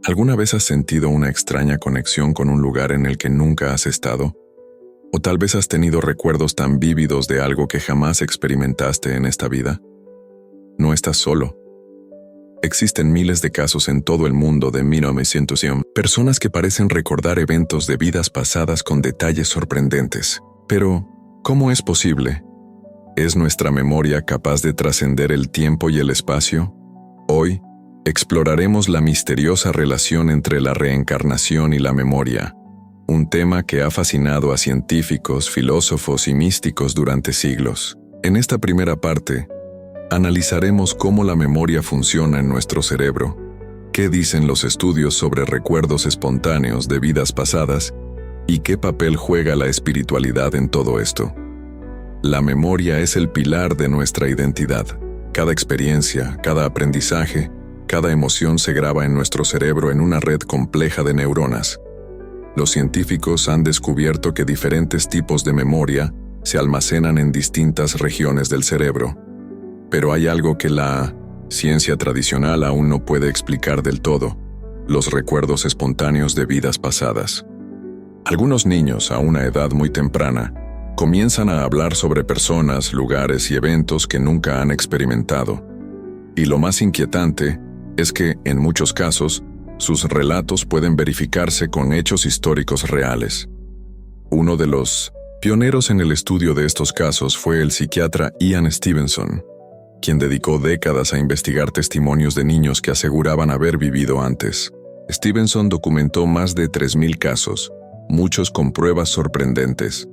¿Alguna vez has sentido una extraña conexión con un lugar en el que nunca has estado? ¿O tal vez has tenido recuerdos tan vívidos de algo que jamás experimentaste en esta vida? No estás solo. Existen miles de casos en todo el mundo de 1900, personas que parecen recordar eventos de vidas pasadas con detalles sorprendentes. Pero, ¿cómo es posible? ¿Es nuestra memoria capaz de trascender el tiempo y el espacio? Hoy, exploraremos la misteriosa relación entre la reencarnación y la memoria, un tema que ha fascinado a científicos, filósofos y místicos durante siglos. En esta primera parte, analizaremos cómo la memoria funciona en nuestro cerebro, qué dicen los estudios sobre recuerdos espontáneos de vidas pasadas y qué papel juega la espiritualidad en todo esto. La memoria es el pilar de nuestra identidad. Cada experiencia, cada aprendizaje, cada emoción se graba en nuestro cerebro en una red compleja de neuronas. Los científicos han descubierto que diferentes tipos de memoria se almacenan en distintas regiones del cerebro. Pero hay algo que la ciencia tradicional aún no puede explicar del todo: los recuerdos espontáneos de vidas pasadas. Algunos niños, a una edad muy temprana, comienzan a hablar sobre personas, lugares y eventos que nunca han experimentado. Y lo más inquietante es que, en muchos casos, sus relatos pueden verificarse con hechos históricos reales. Uno de los pioneros en el estudio de estos casos fue el psiquiatra Ian Stevenson, quien dedicó décadas a investigar testimonios de niños que aseguraban haber vivido antes. Stevenson documentó más de 3.000 casos, muchos con pruebas sorprendentes,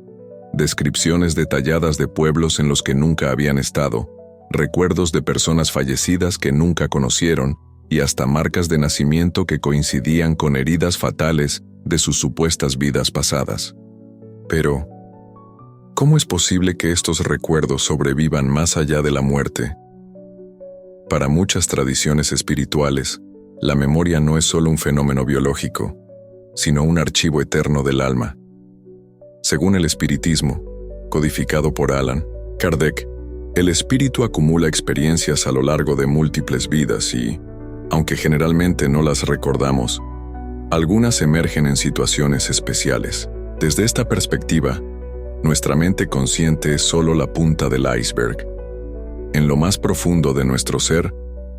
descripciones detalladas de pueblos en los que nunca habían estado, recuerdos de personas fallecidas que nunca conocieron y hasta marcas de nacimiento que coincidían con heridas fatales de sus supuestas vidas pasadas. Pero, ¿cómo es posible que estos recuerdos sobrevivan más allá de la muerte? Para muchas tradiciones espirituales, la memoria no es solo un fenómeno biológico, sino un archivo eterno del alma. Según el espiritismo, codificado por Allan Kardec, el espíritu acumula experiencias a lo largo de múltiples vidas y, aunque generalmente no las recordamos, algunas emergen en situaciones especiales. Desde esta perspectiva, nuestra mente consciente es solo la punta del iceberg. En lo más profundo de nuestro ser,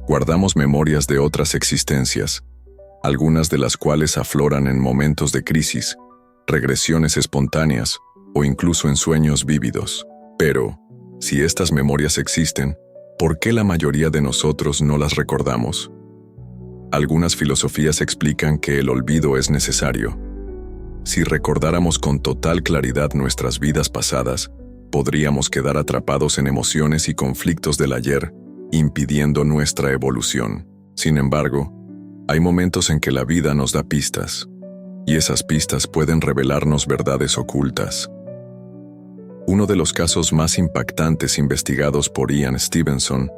guardamos memorias de otras existencias, algunas de las cuales afloran en momentos de crisis, regresiones espontáneas o incluso en sueños vívidos. Pero, si estas memorias existen, ¿por qué la mayoría de nosotros no las recordamos? Algunas filosofías explican que el olvido es necesario. Si recordáramos con total claridad nuestras vidas pasadas, podríamos quedar atrapados en emociones y conflictos del ayer, impidiendo nuestra evolución. Sin embargo, hay momentos en que la vida nos da pistas, y esas pistas pueden revelarnos verdades ocultas. Uno de los casos más impactantes investigados por Ian Stevenson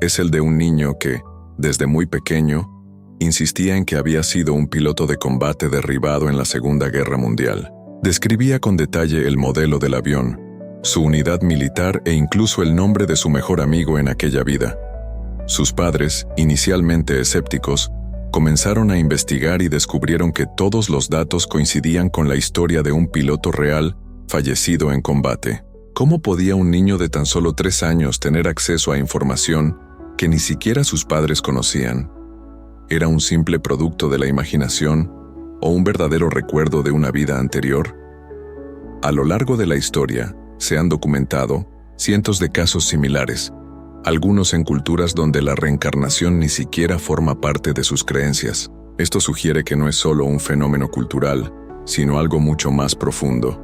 es el de un niño que, desde muy pequeño, insistía en que había sido un piloto de combate derribado en la Segunda Guerra Mundial. Describía con detalle el modelo del avión, su unidad militar e incluso el nombre de su mejor amigo en aquella vida. Sus padres, inicialmente escépticos, comenzaron a investigar y descubrieron que todos los datos coincidían con la historia de un piloto real fallecido en combate. ¿Cómo podía un niño de tan solo 3 años tener acceso a información que ni siquiera sus padres conocían? ¿Era un simple producto de la imaginación o un verdadero recuerdo de una vida anterior? A lo largo de la historia, se han documentado cientos de casos similares, algunos en culturas donde la reencarnación ni siquiera forma parte de sus creencias. Esto sugiere que no es solo un fenómeno cultural, sino algo mucho más profundo.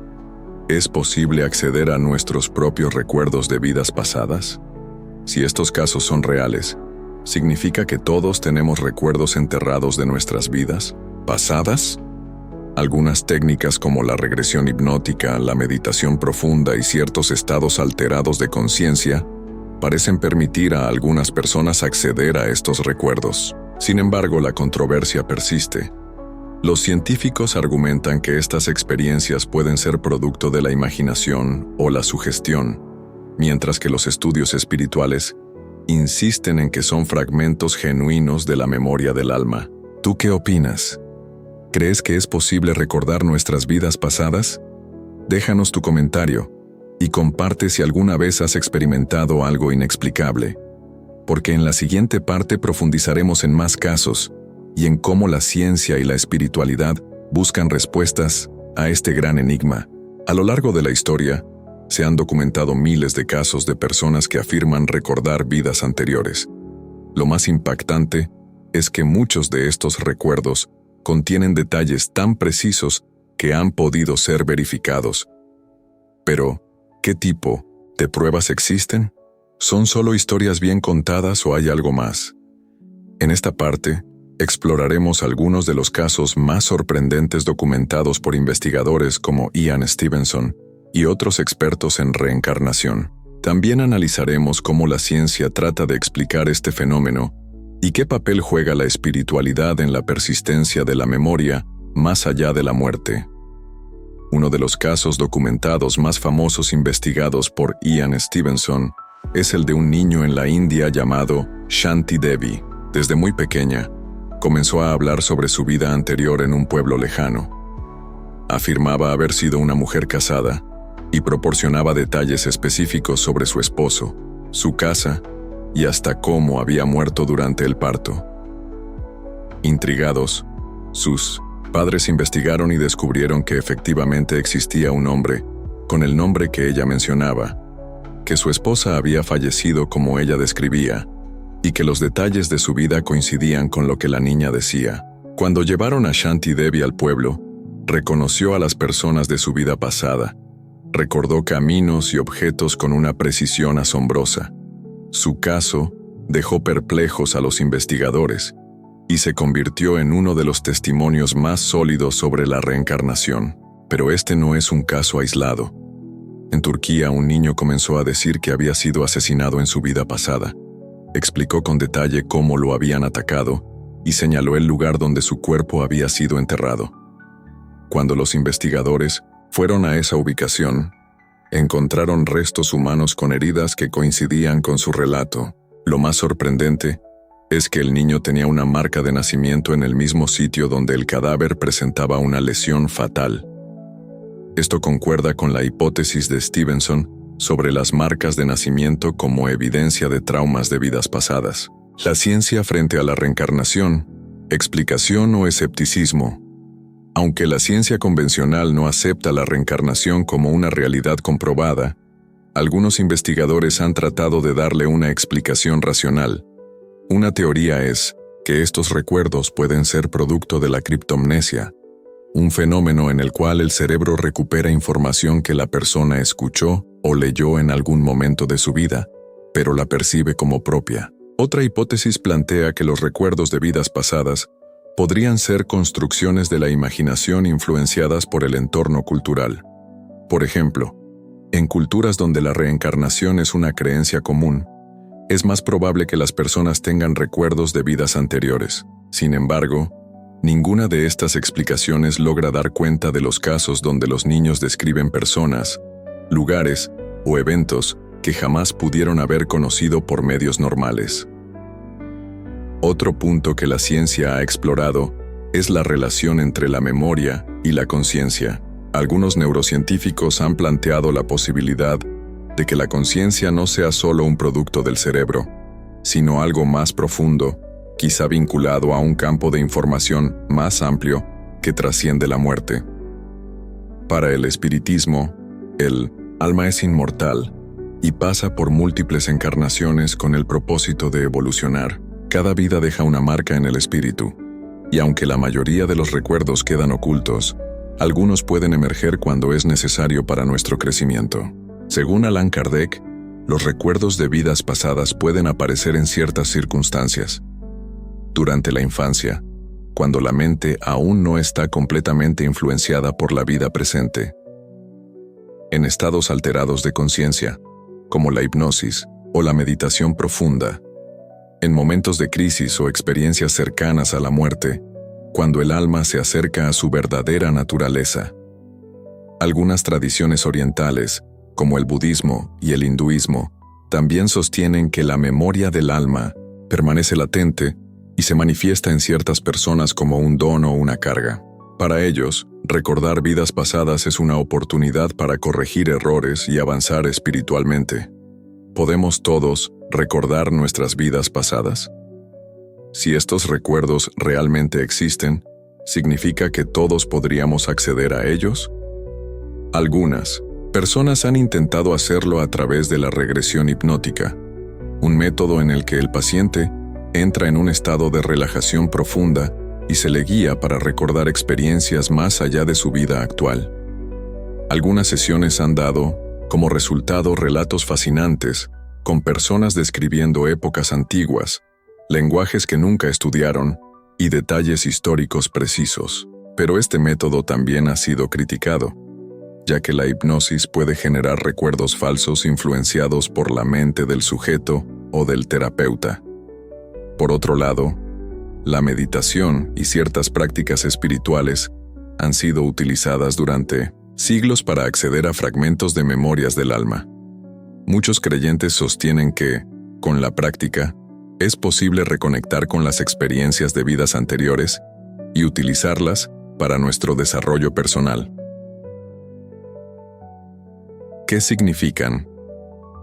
¿Es posible acceder a nuestros propios recuerdos de vidas pasadas? Si estos casos son reales, ¿significa que todos tenemos recuerdos enterrados de nuestras vidas pasadas? Algunas técnicas como la regresión hipnótica, la meditación profunda y ciertos estados alterados de conciencia parecen permitir a algunas personas acceder a estos recuerdos. Sin embargo, la controversia persiste. Los científicos argumentan que estas experiencias pueden ser producto de la imaginación o la sugestión, mientras que los estudios espirituales insisten en que son fragmentos genuinos de la memoria del alma. ¿Tú qué opinas? ¿Crees que es posible recordar nuestras vidas pasadas? Déjanos tu comentario y comparte si alguna vez has experimentado algo inexplicable, porque en la siguiente parte profundizaremos en más casos y en cómo la ciencia y la espiritualidad buscan respuestas a este gran enigma. A lo largo de la historia, se han documentado miles de casos de personas que afirman recordar vidas anteriores. Lo más impactante es que muchos de estos recuerdos contienen detalles tan precisos que han podido ser verificados. Pero, ¿qué tipo de pruebas existen? ¿Son solo historias bien contadas o hay algo más? En esta parte, exploraremos algunos de los casos más sorprendentes documentados por investigadores como Ian Stevenson y otros expertos en reencarnación. También analizaremos cómo la ciencia trata de explicar este fenómeno y qué papel juega la espiritualidad en la persistencia de la memoria más allá de la muerte. Uno de los casos documentados más famosos investigados por Ian Stevenson es el de un niño en la India llamado Shanti Devi. Desde muy pequeña, comenzó a hablar sobre su vida anterior en un pueblo lejano. Afirmaba haber sido una mujer casada y proporcionaba detalles específicos sobre su esposo, su casa y hasta cómo había muerto durante el parto. Intrigados, sus padres investigaron y descubrieron que efectivamente existía un hombre, con el nombre que ella mencionaba, que su esposa había fallecido como ella describía, y que los detalles de su vida coincidían con lo que la niña decía. Cuando llevaron a Shanti Devi al pueblo, reconoció a las personas de su vida pasada, recordó caminos y objetos con una precisión asombrosa. Su caso dejó perplejos a los investigadores y se convirtió en uno de los testimonios más sólidos sobre la reencarnación. Pero este no es un caso aislado. En Turquía, un niño comenzó a decir que había sido asesinado en su vida pasada. Explicó con detalle cómo lo habían atacado y señaló el lugar donde su cuerpo había sido enterrado. Cuando los investigadores fueron a esa ubicación, encontraron restos humanos con heridas que coincidían con su relato. Lo más sorprendente es que el niño tenía una marca de nacimiento en el mismo sitio donde el cadáver presentaba una lesión fatal. Esto concuerda con la hipótesis de Stevenson sobre las marcas de nacimiento como evidencia de traumas de vidas pasadas. La ciencia frente a la reencarnación, explicación o escepticismo. Aunque la ciencia convencional no acepta la reencarnación como una realidad comprobada, algunos investigadores han tratado de darle una explicación racional. Una teoría es que estos recuerdos pueden ser producto de la criptomnesia, un fenómeno en el cual el cerebro recupera información que la persona escuchó o leyó en algún momento de su vida, pero la percibe como propia. Otra hipótesis plantea que los recuerdos de vidas pasadas podrían ser construcciones de la imaginación influenciadas por el entorno cultural. Por ejemplo, en culturas donde la reencarnación es una creencia común, es más probable que las personas tengan recuerdos de vidas anteriores. Sin embargo, ninguna de estas explicaciones logra dar cuenta de los casos donde los niños describen personas, lugares o eventos que jamás pudieron haber conocido por medios normales. Otro punto que la ciencia ha explorado es la relación entre la memoria y la conciencia. Algunos neurocientíficos han planteado la posibilidad de que la conciencia no sea solo un producto del cerebro, sino algo más profundo, quizá vinculado a un campo de información más amplio que trasciende la muerte. Para el espiritismo, el alma es inmortal y pasa por múltiples encarnaciones con el propósito de evolucionar. Cada vida deja una marca en el espíritu, y aunque la mayoría de los recuerdos quedan ocultos, algunos pueden emerger cuando es necesario para nuestro crecimiento. Según Allan Kardec, los recuerdos de vidas pasadas pueden aparecer en ciertas circunstancias. Durante la infancia, cuando la mente aún no está completamente influenciada por la vida presente. En estados alterados de conciencia, como la hipnosis o la meditación profunda. En momentos de crisis o experiencias cercanas a la muerte, cuando el alma se acerca a su verdadera naturaleza. Algunas tradiciones orientales, como el budismo y el hinduismo, también sostienen que la memoria del alma permanece latente y y se manifiesta en ciertas personas como un don o una carga. Para ellos, recordar vidas pasadas es una oportunidad para corregir errores y avanzar espiritualmente. ¿Podemos todos recordar nuestras vidas pasadas? Si estos recuerdos realmente existen, ¿significa que todos podríamos acceder a ellos? Algunas personas han intentado hacerlo a través de la regresión hipnótica, un método en el que el paciente entra en un estado de relajación profunda y se le guía para recordar experiencias más allá de su vida actual. Algunas sesiones han dado, como resultado, relatos fascinantes, con personas describiendo épocas antiguas, lenguajes que nunca estudiaron y detalles históricos precisos. Pero este método también ha sido criticado, ya que la hipnosis puede generar recuerdos falsos influenciados por la mente del sujeto o del terapeuta. Por otro lado, la meditación y ciertas prácticas espirituales han sido utilizadas durante siglos para acceder a fragmentos de memorias del alma. Muchos creyentes sostienen que, con la práctica, es posible reconectar con las experiencias de vidas anteriores y utilizarlas para nuestro desarrollo personal. ¿Qué significan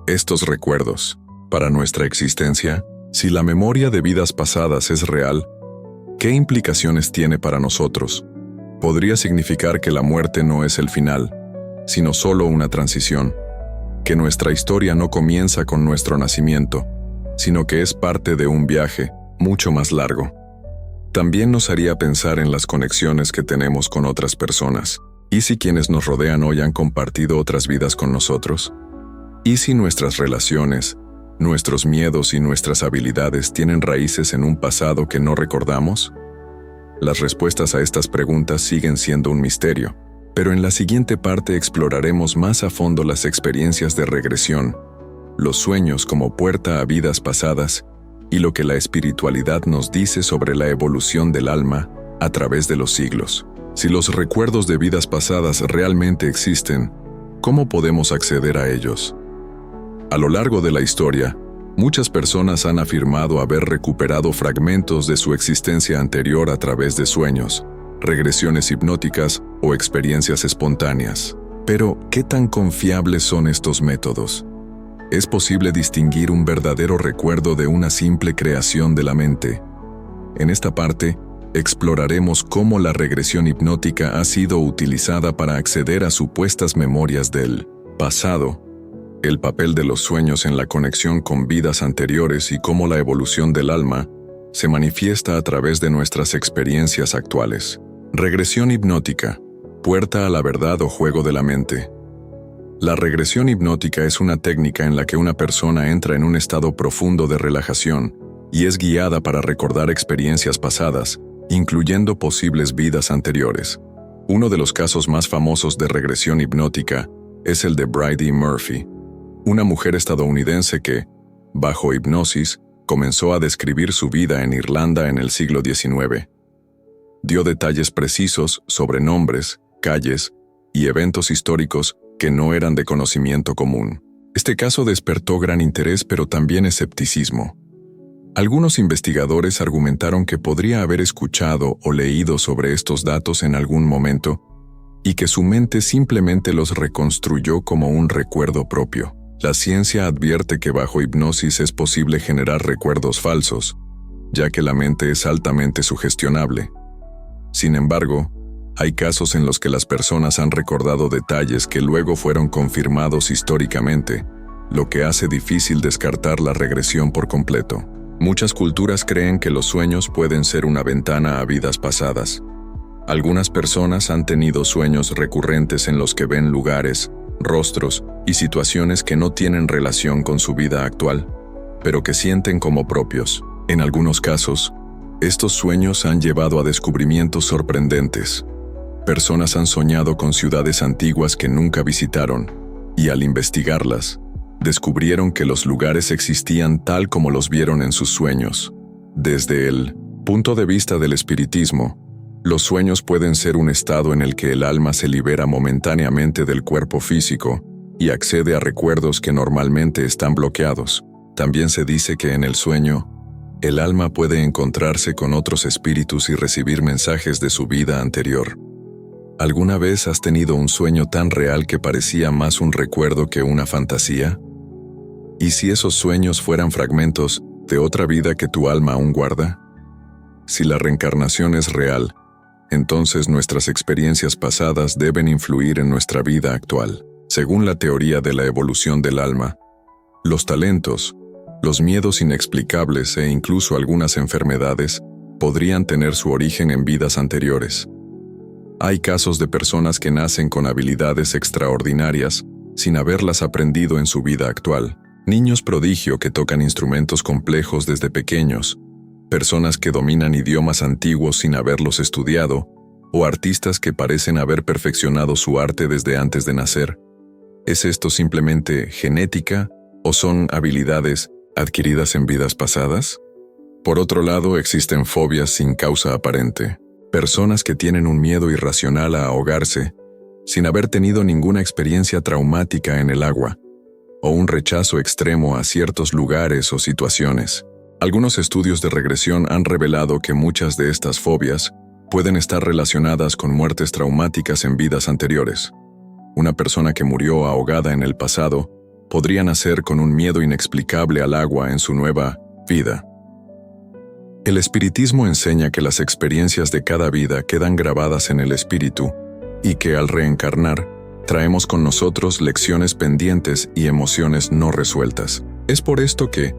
estos recuerdos para nuestra existencia? Si la memoria de vidas pasadas es real, ¿qué implicaciones tiene para nosotros? Podría significar que la muerte no es el final, sino solo una transición, que nuestra historia no comienza con nuestro nacimiento, sino que es parte de un viaje mucho más largo. También nos haría pensar en las conexiones que tenemos con otras personas. ¿Y si quienes nos rodean hoy han compartido otras vidas con nosotros? ¿Y si nuestras relaciones, nuestros miedos y nuestras habilidades tienen raíces en un pasado que no recordamos? Las respuestas a estas preguntas siguen siendo un misterio, pero en la siguiente parte exploraremos más a fondo las experiencias de regresión, los sueños como puerta a vidas pasadas y lo que la espiritualidad nos dice sobre la evolución del alma a través de los siglos. Si los recuerdos de vidas pasadas realmente existen, ¿cómo podemos acceder a ellos? A lo largo de la historia, muchas personas han afirmado haber recuperado fragmentos de su existencia anterior a través de sueños, regresiones hipnóticas o experiencias espontáneas. Pero, ¿qué tan confiables son estos métodos? ¿Es posible distinguir un verdadero recuerdo de una simple creación de la mente? En esta parte, exploraremos cómo la regresión hipnótica ha sido utilizada para acceder a supuestas memorias del pasado, el papel de los sueños en la conexión con vidas anteriores y cómo la evolución del alma se manifiesta a través de nuestras experiencias actuales. Regresión hipnótica, puerta a la verdad o juego de la mente. La regresión hipnótica es una técnica en la que una persona entra en un estado profundo de relajación y es guiada para recordar experiencias pasadas, incluyendo posibles vidas anteriores. Uno de los casos más famosos de regresión hipnótica es el de Bridey Murphy, una mujer estadounidense que, bajo hipnosis, comenzó a describir su vida en Irlanda en el siglo XIX. Dio detalles precisos sobre nombres, calles y eventos históricos que no eran de conocimiento común. Este caso despertó gran interés pero también escepticismo. Algunos investigadores argumentaron que podría haber escuchado o leído sobre estos datos en algún momento y que su mente simplemente los reconstruyó como un recuerdo propio. La ciencia advierte que bajo hipnosis es posible generar recuerdos falsos, ya que la mente es altamente sugestionable. Sin embargo, hay casos en los que las personas han recordado detalles que luego fueron confirmados históricamente, lo que hace difícil descartar la regresión por completo. Muchas culturas creen que los sueños pueden ser una ventana a vidas pasadas. Algunas personas han tenido sueños recurrentes en los que ven lugares, rostros y situaciones que no tienen relación con su vida actual, pero que sienten como propios. En algunos casos, estos sueños han llevado a descubrimientos sorprendentes. Personas han soñado con ciudades antiguas que nunca visitaron, y al investigarlas, descubrieron que los lugares existían tal como los vieron en sus sueños. Desde el punto de vista del espiritismo, los sueños pueden ser un estado en el que el alma se libera momentáneamente del cuerpo físico y accede a recuerdos que normalmente están bloqueados. También se dice que en el sueño, El alma puede encontrarse con otros espíritus y recibir mensajes de su vida anterior. ¿Alguna vez has tenido un sueño tan real que parecía más un recuerdo que una fantasía? ¿Y si esos sueños fueran fragmentos de otra vida que tu alma aún guarda? Si la reencarnación es real, entonces nuestras experiencias pasadas deben influir en nuestra vida actual. Según la teoría de la evolución del alma, los talentos, los miedos inexplicables e incluso algunas enfermedades podrían tener su origen en vidas anteriores. Hay casos de personas que nacen con habilidades extraordinarias sin haberlas aprendido en su vida actual. Niños prodigio que tocan instrumentos complejos desde pequeños, personas que dominan idiomas antiguos sin haberlos estudiado, o artistas que parecen haber perfeccionado su arte desde antes de nacer. ¿Es esto simplemente genética o son habilidades adquiridas en vidas pasadas? Por otro lado, existen fobias sin causa aparente. Personas que tienen un miedo irracional a ahogarse, sin haber tenido ninguna experiencia traumática en el agua, o un rechazo extremo a ciertos lugares o situaciones. Algunos estudios de regresión han revelado que muchas de estas fobias pueden estar relacionadas con muertes traumáticas en vidas anteriores. Una persona que murió ahogada en el pasado podría nacer con un miedo inexplicable al agua en su nueva vida. El espiritismo enseña que las experiencias de cada vida quedan grabadas en el espíritu y que al reencarnar, traemos con nosotros lecciones pendientes y emociones no resueltas. Es por esto que,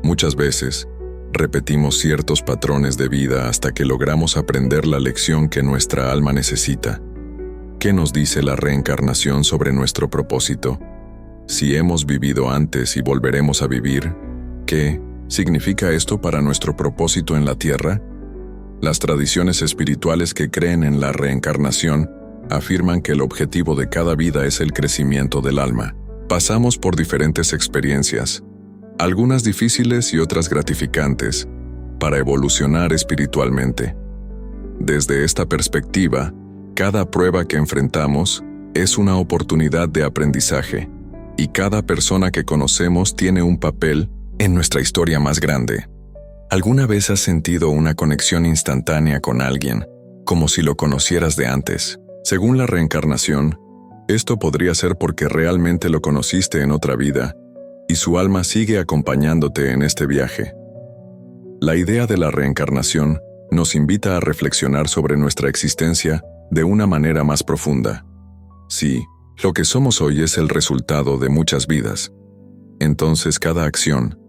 muchas veces, repetimos ciertos patrones de vida hasta que logramos aprender la lección que nuestra alma necesita. ¿Qué nos dice la reencarnación sobre nuestro propósito? Si hemos vivido antes y volveremos a vivir, ¿qué significa esto para nuestro propósito en la Tierra? Las tradiciones espirituales que creen en la reencarnación afirman que el objetivo de cada vida es el crecimiento del alma. Pasamos por diferentes experiencias, algunas difíciles y otras gratificantes, para evolucionar espiritualmente. Desde esta perspectiva, cada prueba que enfrentamos es una oportunidad de aprendizaje, y cada persona que conocemos tiene un papel en nuestra historia más grande. ¿Alguna vez has sentido una conexión instantánea con alguien, como si lo conocieras de antes? Según la reencarnación, esto podría ser porque realmente lo conociste en otra vida, y su alma sigue acompañándote en este viaje. La idea de la reencarnación nos invita a reflexionar sobre nuestra existencia de una manera más profunda. Si lo que somos hoy es el resultado de muchas vidas, entonces cada acción,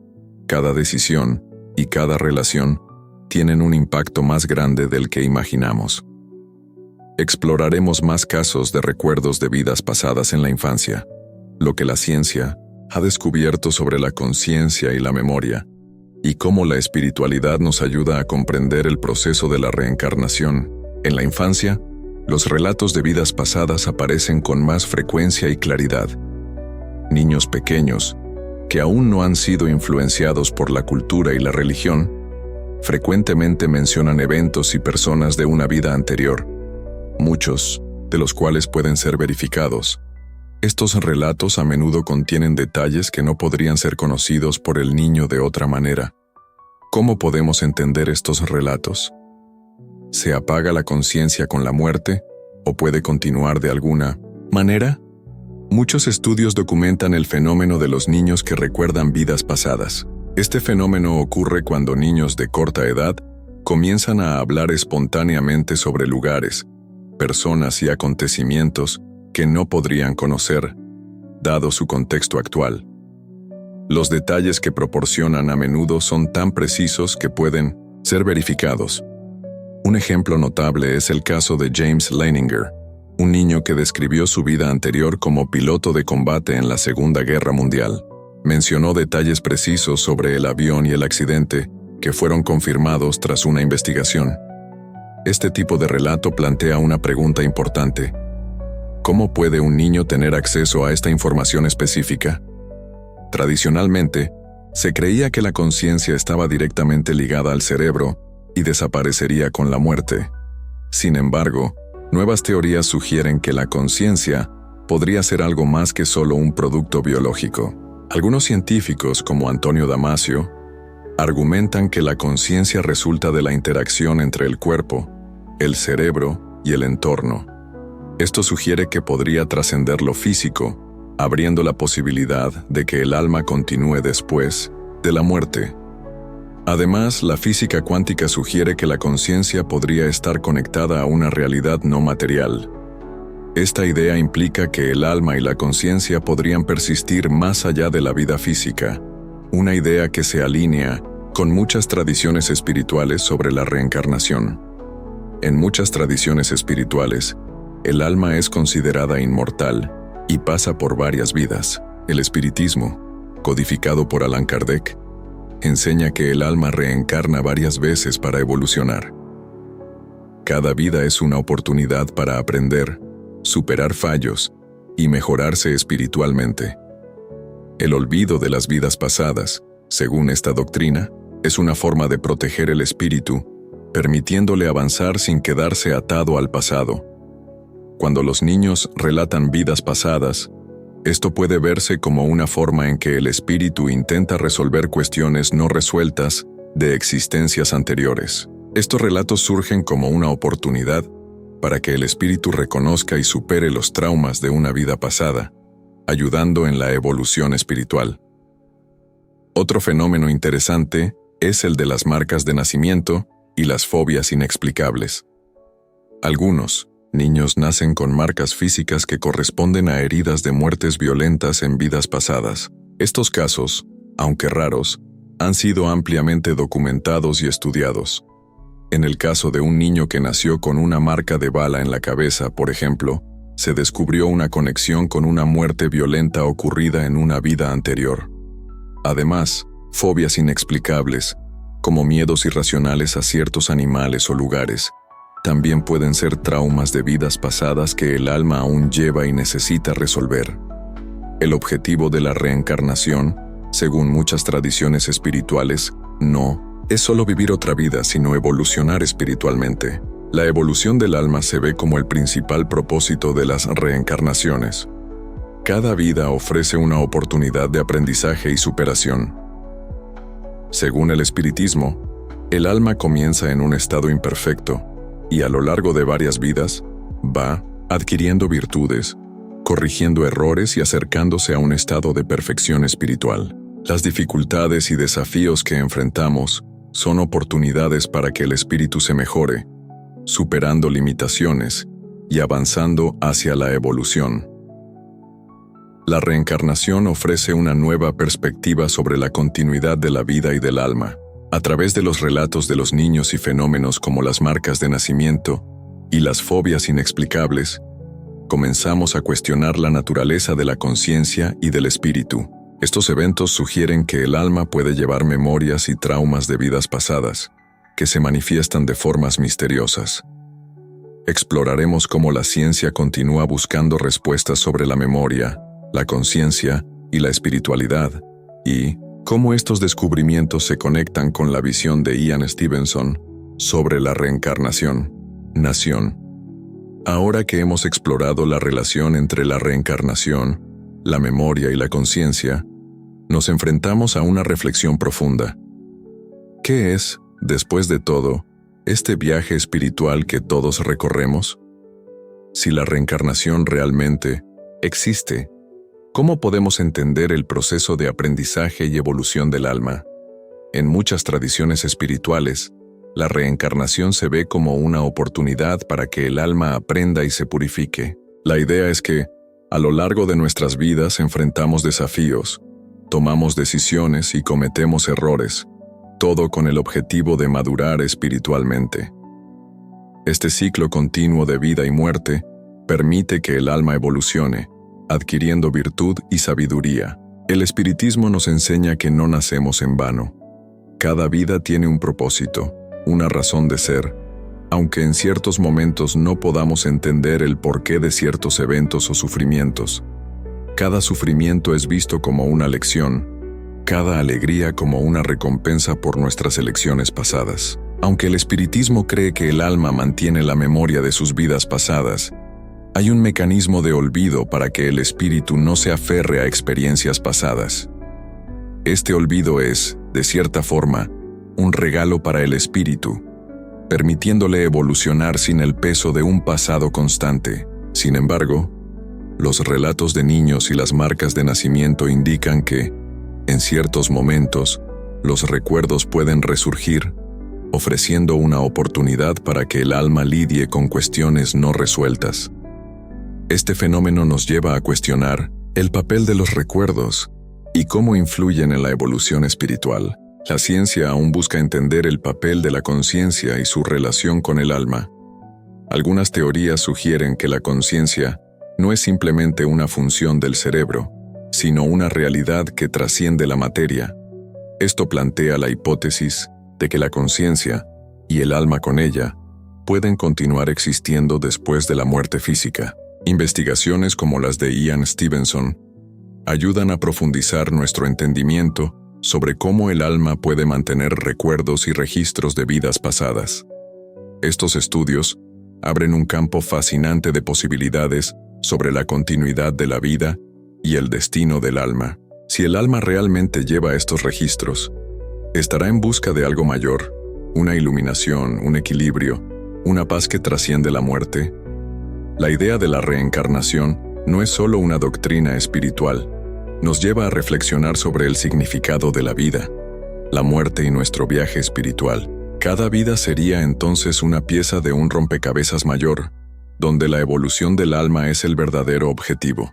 cada decisión y cada relación tienen un impacto más grande del que imaginamos. Exploraremos más casos de recuerdos de vidas pasadas en la infancia, lo que la ciencia ha descubierto sobre la conciencia y la memoria, y cómo la espiritualidad nos ayuda a comprender el proceso de la reencarnación. En la infancia, los relatos de vidas pasadas aparecen con más frecuencia y claridad. Niños pequeños, que aún no han sido influenciados por la cultura y la religión, frecuentemente mencionan eventos y personas de una vida anterior, muchos de los cuales pueden ser verificados. Estos relatos a menudo contienen detalles que no podrían ser conocidos por el niño de otra manera. ¿Cómo podemos entender estos relatos? ¿Se apaga la conciencia con la muerte o puede continuar de alguna manera? Muchos estudios documentan el fenómeno de los niños que recuerdan vidas pasadas. Este fenómeno ocurre cuando niños de corta edad comienzan a hablar espontáneamente sobre lugares, personas y acontecimientos que no podrían conocer, dado su contexto actual. Los detalles que proporcionan a menudo son tan precisos que pueden ser verificados. Un ejemplo notable es el caso de James Leininger, un niño que describió su vida anterior como piloto de combate en la Segunda Guerra Mundial. Mencionó detalles precisos sobre el avión y el accidente que fueron confirmados tras una investigación. Este tipo de relato plantea una pregunta importante. ¿Cómo puede un niño tener acceso a esta información específica? Tradicionalmente, se creía que la conciencia estaba directamente ligada al cerebro y desaparecería con la muerte. Sin embargo, nuevas teorías sugieren que la conciencia podría ser algo más que solo un producto biológico. Algunos científicos, como Antonio Damasio, Argumentan que la conciencia resulta de la interacción entre el cuerpo, el cerebro y el entorno. Esto sugiere que podría trascender lo físico, abriendo la posibilidad de que el alma continúe después de la muerte. Además, la física cuántica sugiere que la conciencia podría estar conectada a una realidad no material. Esta idea implica que el alma y la conciencia podrían persistir más allá de la vida física, una idea que se alinea con muchas tradiciones espirituales sobre la reencarnación. En muchas tradiciones espirituales, el alma es considerada inmortal y pasa por varias vidas. El espiritismo, codificado por Allan Kardec, enseña que el alma reencarna varias veces para evolucionar. Cada vida es una oportunidad para aprender, superar fallos y mejorarse espiritualmente. El olvido de las vidas pasadas, según esta doctrina, es una forma de proteger el espíritu, permitiéndole avanzar sin quedarse atado al pasado. Cuando los niños relatan vidas pasadas, esto puede verse como una forma en que el espíritu intenta resolver cuestiones no resueltas de existencias anteriores. Estos relatos surgen como una oportunidad para que el espíritu reconozca y supere los traumas de una vida pasada, ayudando en la evolución espiritual. Otro fenómeno interesante es el de las marcas de nacimiento y las fobias inexplicables. Algunos niños nacen con marcas físicas que corresponden a heridas de muertes violentas en vidas pasadas. Estos casos, aunque raros, han sido ampliamente documentados y estudiados. En el caso de un niño que nació con una marca de bala en la cabeza, por ejemplo, se descubrió una conexión con una muerte violenta ocurrida en una vida anterior. Además, fobias inexplicables, como miedos irracionales a ciertos animales o lugares, también pueden ser traumas de vidas pasadas que el alma aún lleva y necesita resolver. El objetivo de la reencarnación, según muchas tradiciones espirituales, no es solo vivir otra vida, sino evolucionar espiritualmente. La evolución del alma se ve como el principal propósito de las reencarnaciones. Cada vida ofrece una oportunidad de aprendizaje y superación. Según el espiritismo, el alma comienza en un estado imperfecto y a lo largo de varias vidas va adquiriendo virtudes, corrigiendo errores y acercándose a un estado de perfección espiritual. Las dificultades y desafíos que enfrentamos son oportunidades para que el espíritu se mejore, superando limitaciones y avanzando hacia la evolución. La reencarnación ofrece una nueva perspectiva sobre la continuidad de la vida y del alma. A través de los relatos de los niños y fenómenos como las marcas de nacimiento y las fobias inexplicables, comenzamos a cuestionar la naturaleza de la conciencia y del espíritu. Estos eventos sugieren que el alma puede llevar memorias y traumas de vidas pasadas, que se manifiestan de formas misteriosas. Exploraremos cómo la ciencia continúa buscando respuestas sobre la memoria, la conciencia y la espiritualidad, y cómo estos descubrimientos se conectan con la visión de Ian Stevenson sobre la reencarnación. Nación. Ahora que hemos explorado la relación entre la reencarnación, la memoria y la conciencia, nos enfrentamos a una reflexión profunda. ¿Qué es, después de todo, este viaje espiritual que todos recorremos? Si la reencarnación realmente existe, ¿cómo podemos entender el proceso de aprendizaje y evolución del alma? En muchas tradiciones espirituales, la reencarnación se ve como una oportunidad para que el alma aprenda y se purifique. La idea es que, a lo largo de nuestras vidas enfrentamos desafíos, tomamos decisiones y cometemos errores, todo con el objetivo de madurar espiritualmente. Este ciclo continuo de vida y muerte permite que el alma evolucione, adquiriendo virtud y sabiduría. El espiritismo nos enseña que no nacemos en vano. Cada vida tiene un propósito, una razón de ser, aunque en ciertos momentos no podamos entender el porqué de ciertos eventos o sufrimientos. Cada sufrimiento es visto como una lección, cada alegría como una recompensa por nuestras elecciones pasadas. Aunque el espiritismo cree que el alma mantiene la memoria de sus vidas pasadas, hay un mecanismo de olvido para que el espíritu no se aferre a experiencias pasadas. Este olvido es, de cierta forma, un regalo para el espíritu, permitiéndole evolucionar sin el peso de un pasado constante. Sin embargo, los relatos de niños y las marcas de nacimiento indican que, en ciertos momentos, los recuerdos pueden resurgir, ofreciendo una oportunidad para que el alma lidie con cuestiones no resueltas. Este fenómeno nos lleva a cuestionar el papel de los recuerdos y cómo influyen en la evolución espiritual. La ciencia aún busca entender el papel de la conciencia y su relación con el alma. Algunas teorías sugieren que la conciencia no es simplemente una función del cerebro, sino una realidad que trasciende la materia. Esto plantea la hipótesis de que la conciencia, y el alma con ella, pueden continuar existiendo después de la muerte física. Investigaciones como las de Ian Stevenson ayudan a profundizar nuestro entendimiento sobre cómo el alma puede mantener recuerdos y registros de vidas pasadas. Estos estudios abren un campo fascinante de posibilidades sobre la continuidad de la vida y el destino del alma. Si el alma realmente lleva estos registros, estará en busca de algo mayor, una iluminación, un equilibrio, una paz que trasciende la muerte. La idea de la reencarnación no es solo una doctrina espiritual, nos lleva a reflexionar sobre el significado de la vida, la muerte y nuestro viaje espiritual. Cada vida sería entonces una pieza de un rompecabezas mayor, donde la evolución del alma es el verdadero objetivo.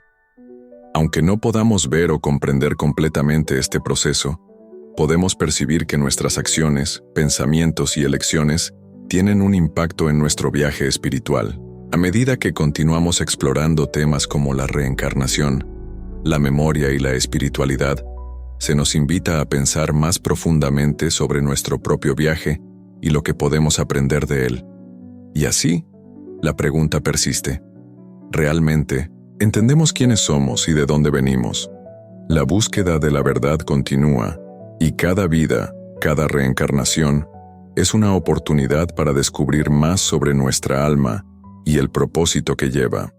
Aunque no podamos ver o comprender completamente este proceso, podemos percibir que nuestras acciones, pensamientos y elecciones tienen un impacto en nuestro viaje espiritual. A medida que continuamos explorando temas como la reencarnación, la memoria y la espiritualidad, se nos invita a pensar más profundamente sobre nuestro propio viaje y lo que podemos aprender de él. Y así, la pregunta persiste. ¿Realmente entendemos quiénes somos y de dónde venimos? La búsqueda de la verdad continúa, y cada vida, cada reencarnación, es una oportunidad para descubrir más sobre nuestra alma y el propósito que lleva.